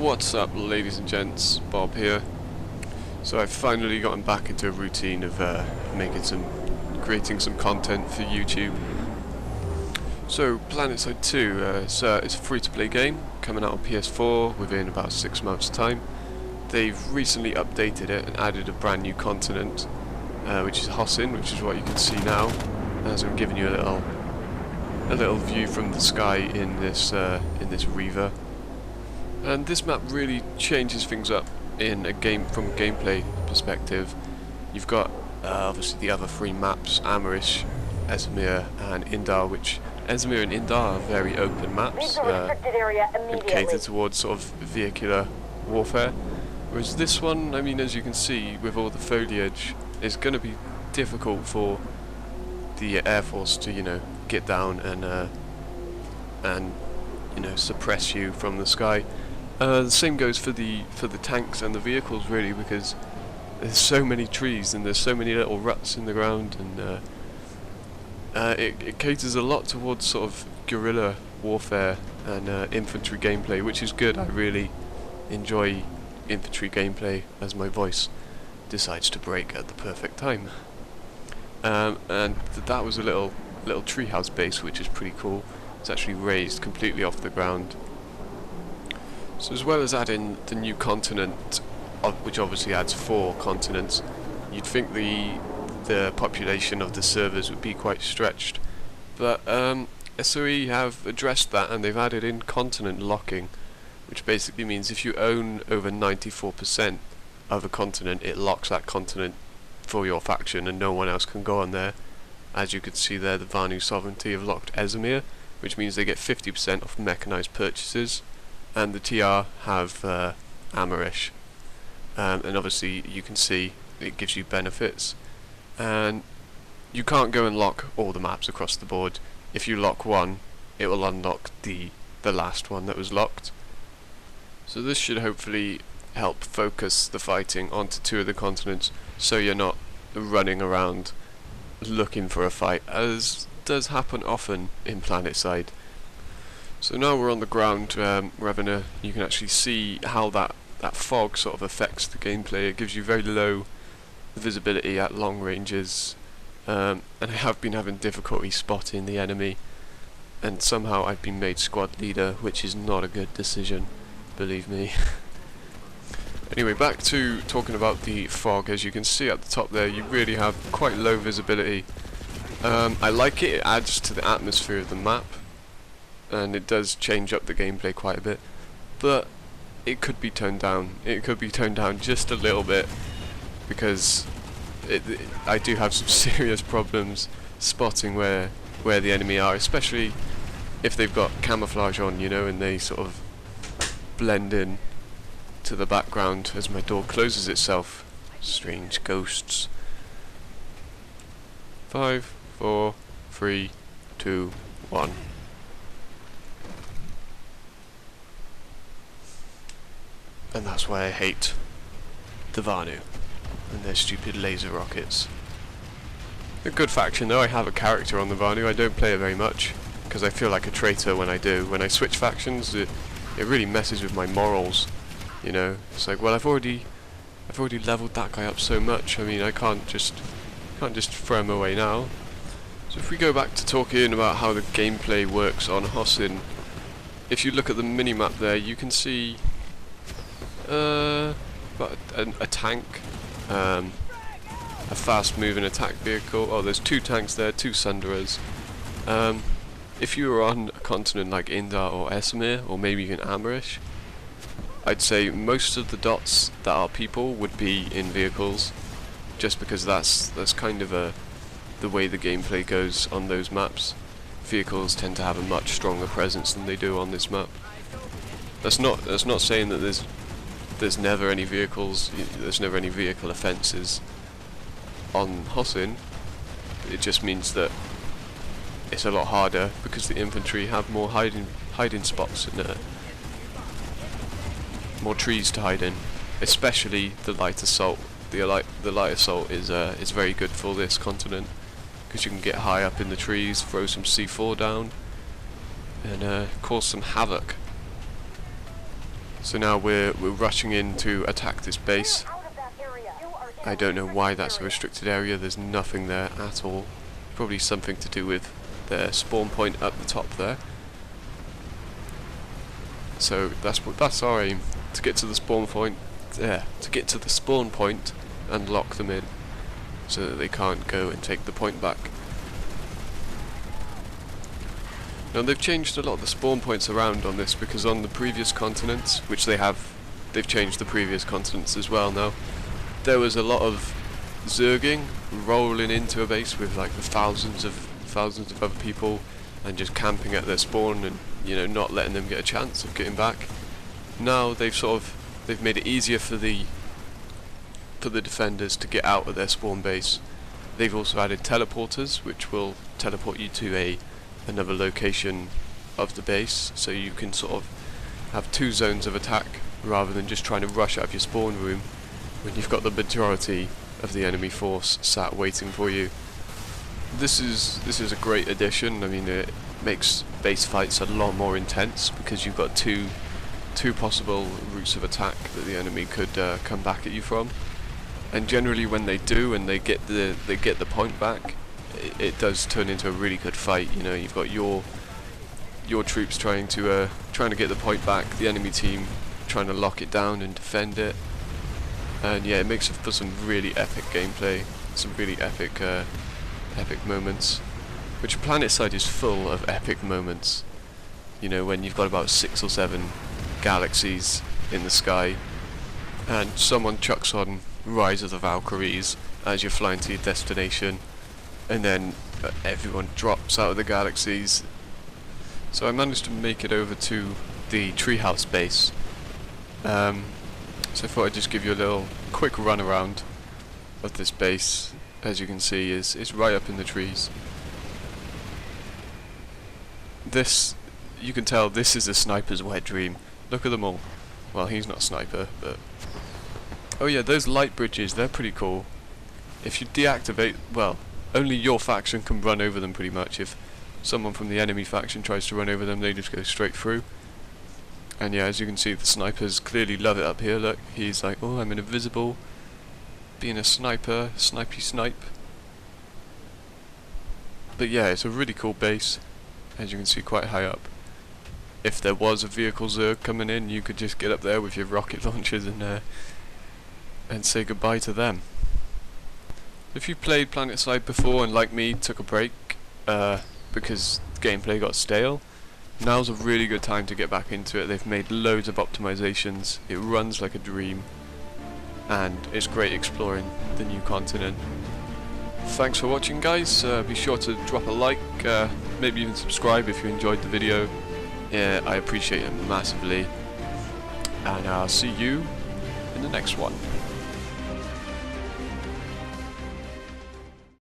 What's up, ladies and gents? Bob here. So I've finally gotten back into a routine of creating some content for YouTube. So Planetside 2, it's a free-to-play game coming out on PS4 within about 6 months' time. They've recently updated it and added a brand new continent, which is Hossin, which is what you can see now. As I'm giving you a little view from the sky in this Reaver. And this map really changes things up from a gameplay perspective. You've got obviously the other three maps, Amerish, Esmir and Indar, which Esmir and Indar are very open maps and cater towards sort of vehicular warfare. Whereas this one, I mean, as you can see, with all the foliage, is going to be difficult for the Air Force to, get down and suppress you from the sky. The same goes for the tanks and the vehicles, really, because there's so many trees and there's so many little ruts in the ground, and it caters a lot towards sort of guerrilla warfare and infantry gameplay, which is good. I really enjoy infantry gameplay as my voice decides to break at the perfect time. And that was a little treehouse base, which is pretty cool. It's actually raised completely off the ground. So as well as adding the new continent, which obviously adds 4 continents, you'd think the population of the servers would be quite stretched. But SOE have addressed that, and they've added in continent locking, which basically means if you own over 94% of a continent, it locks that continent for your faction and no one else can go on there. As you can see there, the Vanu Sovereignty have locked Esmir, which means they get 50% off mechanized purchases, and the TR have Amerish, and obviously you can see it gives you benefits, and you can't go and lock all the maps across the board. If you lock one, it will unlock the last one that was locked. So this should hopefully help focus the fighting onto 2 of the continents, so you're not running around looking for a fight, as does happen often in Planetside. So now we're on the ground, you can actually see how that fog sort of affects the gameplay. It gives you very low visibility at long ranges, and I have been having difficulty spotting the enemy, and somehow I've been made squad leader, which is not a good decision, believe me. Anyway, back to talking about the fog. As you can see at the top there, you really have quite low visibility. I like it adds to the atmosphere of the map, and it does change up the gameplay quite a bit, but it could be toned down. It could be toned down just a little bit, because I do have some serious problems spotting where the enemy are, especially if they've got camouflage on, and they sort of blend in to the background as my door closes itself. Strange ghosts. 5, 4, 3, 2, 1. And that's why I hate the Vanu and their stupid laser rockets. A good faction though. I have a character on the Vanu. I don't play it very much because I feel like a traitor when I do. When I switch factions, it really messes with my morals. It's like, well, I've already leveled that guy up so much. I mean, I can't just throw him away now. So if we go back to talking about how the gameplay works on Hossin, if you look at the mini-map there, you can see got a tank, a fast-moving attack vehicle. Oh, there's 2 tanks there, 2 Sunderers. If you were on a continent like Indar or Esmir, or maybe even Amerish, I'd say most of the dots that are people would be in vehicles, just because that's kind of the way the gameplay goes on those maps. Vehicles tend to have a much stronger presence than they do on this map. That's not saying that there's never any vehicles, there's never any vehicle offences on Hossin. It just means that it's a lot harder because the infantry have more hiding spots and more trees to hide in, especially the light assault. The light assault is very good for this continent because you can get high up in the trees, throw some C4 down, and cause some havoc. So now we're rushing in to attack this base. I don't know why that's a restricted area. There's nothing there at all. Probably something to do with their spawn point at the top there. So that's our aim, to get to the spawn point there, to get to the spawn point and lock them in so that they can't go and take the point back. Now they've changed a lot of the spawn points around on this, because on the previous continents, which they've changed the previous continents as well now, there was a lot of zerging rolling into a base with like the thousands of other people and just camping at their spawn and, you know, not letting them get a chance of getting back. Now they've made it easier for the defenders to get out of their spawn base. They've also added teleporters, which will teleport you to another location of the base, so you can sort of have two zones of attack rather than just trying to rush out of your spawn room when you've got the majority of the enemy force sat waiting for you. This is a great addition. I mean, it makes base fights a lot more intense because you've got two possible routes of attack that the enemy could come back at you from. And generally, when they do and they get the point back, it does turn into a really good fight. You know, you've got your troops trying to get the point back, the enemy team trying to lock it down and defend it. And yeah, it makes for some really epic gameplay, some really epic moments. Which Planetside is full of epic moments. You know, when you've got about 6 or 7 galaxies in the sky, and someone chucks on Rise of the Valkyries as you're flying to your destination, and then everyone drops out of the galaxies. So I managed to make it over to the treehouse base. So I thought I'd just give you a little quick run around of this base. As you can see, is right up in the trees. This, you can tell this is a sniper's wet dream. Look at them all. Well, he's not a sniper, but... Oh yeah, those light bridges, they're pretty cool. If you deactivate, well, only your faction can run over them pretty much. If someone from the enemy faction tries to run over them, they just go straight through. And yeah, as you can see, the snipers clearly love it up here. Look, he's like, oh, I'm invisible. Being a sniper, snipey snipe. But yeah, it's a really cool base. As you can see, quite high up. If there was a vehicle zerg coming in, you could just get up there with your rocket launchers and say goodbye to them. If you played Planetside before and, like me, took a break because the gameplay got stale, now's a really good time to get back into it. They've made loads of optimizations. It runs like a dream, and it's great exploring the new continent. Thanks for watching, guys. Be sure to drop a like, maybe even subscribe if you enjoyed the video. Yeah, I appreciate it massively, and I'll see you in the next one.